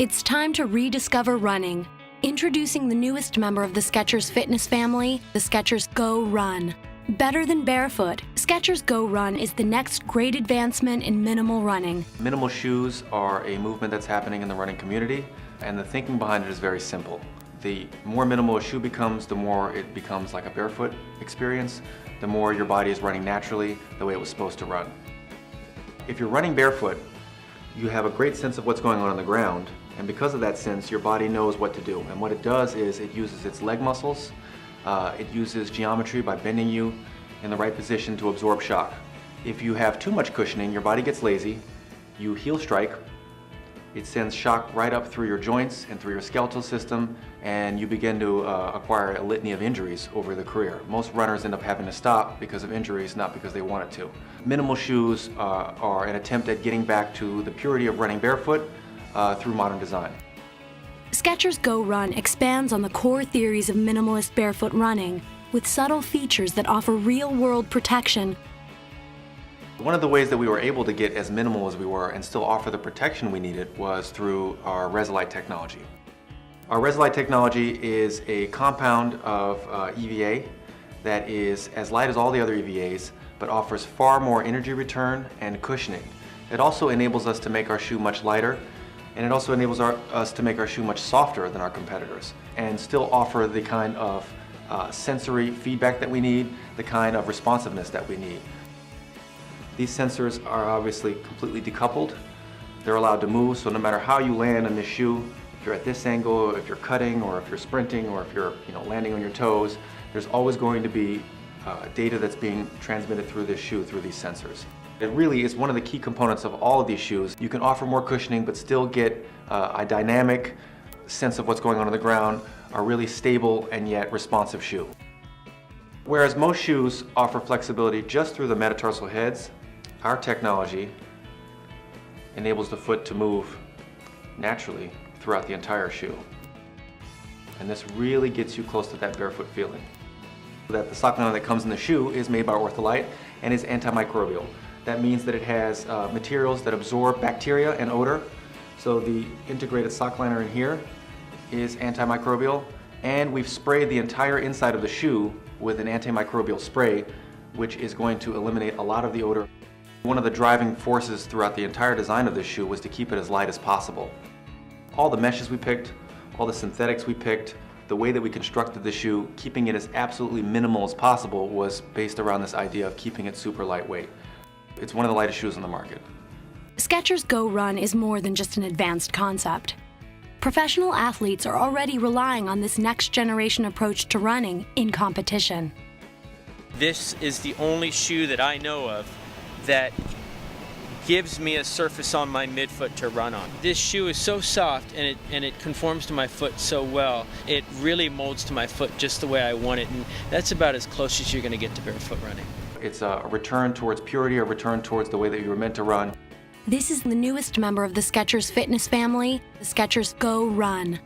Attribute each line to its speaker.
Speaker 1: It's time to rediscover running. Introducing the newest member of the Skechers fitness family, the Skechers Go Run. Better than barefoot, Skechers Go Run is the next great advancement in minimal running.
Speaker 2: Minimal shoes are a movement that's happening in the running community, and the thinking behind it is very simple. The more minimal a shoe becomes, the more it becomes like a barefoot experience, the more your body is running naturally the way it was supposed to run. If you're running barefoot, you have a great sense of what's going on the ground, and because of that sense, your body knows what to do. And what it does is it uses its leg muscles, it uses geometry by bending you in the right position to absorb shock. If you have too much cushioning, your body gets lazy, you heel strike, it sends shock right up through your joints and through your skeletal system, and you begin to acquire a litany of injuries over the career. Most runners end up having to stop because of injuries, not because they wanted to. Minimal shoes are an attempt at getting back to the purity of running barefoot through modern design.
Speaker 1: Skechers Go Run expands on the core theories of minimalist barefoot running with subtle features that offer real-world protection.
Speaker 2: One of the ways that we were able to get as minimal as we were and still offer the protection we needed was through our Resilite technology. Our Resilite technology is a compound of EVA that is as light as all the other EVAs, but offers far more energy return and cushioning. It also enables us to make our shoe much lighter, and it also enables us to make our shoe much softer than our competitors and still offer the kind of sensory feedback that we need, the kind of responsiveness that we need. These sensors are obviously completely decoupled. They're allowed to move, so no matter how you land on this shoe, if you're at this angle, if you're cutting, or if you're sprinting, or if you're landing on your toes, there's always going to be data that's being transmitted through this shoe, through these sensors. It really is one of the key components of all of these shoes. You can offer more cushioning, but still get a dynamic sense of what's going on the ground, a really stable and yet responsive shoe. Whereas most shoes offer flexibility just through the metatarsal heads, our technology enables the foot to move naturally throughout the entire shoe. And this really gets you close to that barefoot feeling. That the sock liner that comes in the shoe is made by Ortholite and is antimicrobial. That means that it has materials that absorb bacteria and odor. So the integrated sock liner in here is antimicrobial, and we've sprayed the entire inside of the shoe with an antimicrobial spray, which is going to eliminate a lot of the odor. One of the driving forces throughout the entire design of this shoe was to keep it as light as possible. All the meshes we picked, all the synthetics we picked, the way that we constructed the shoe, keeping it as absolutely minimal as possible, was based around this idea of keeping it super lightweight. It's one of the lightest shoes on the market.
Speaker 1: Skechers Go Run is more than just an advanced concept. Professional athletes are already relying on this next-generation approach to running in competition.
Speaker 3: This is the only shoe that I know of that gives me a surface on my midfoot to run on. This shoe is so soft and it conforms to my foot so well. It really molds to my foot just the way I want it, and that's about as close as you're going to get to barefoot running.
Speaker 2: It's a return towards purity, a return towards the way that you were meant to run.
Speaker 1: This is the newest member of the Skechers fitness family, the Skechers Go Run.